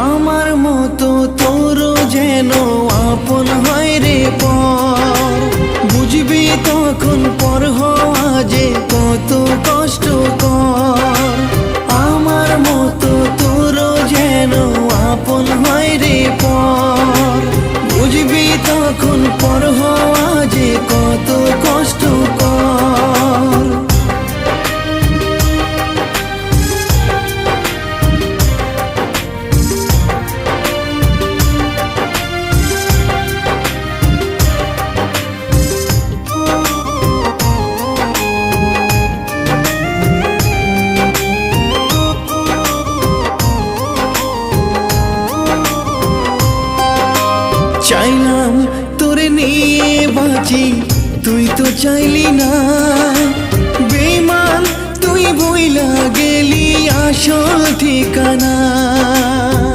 আমার মতো তোর যেন আপন হয় রে পর, বুঝবি তখন পর হওয়া যে কত কষ্টকর। আমার মতো তোর যেন আপন হয় রে পর, বুঝবি তখন পর হওয়া যে কত কষ্টকর। চাইলাম তোরে নিয়ে বাঁচি, তুই তো চাইলি না। বেঈমান তুই ভুইলা গেলি আসল ঠিকানা।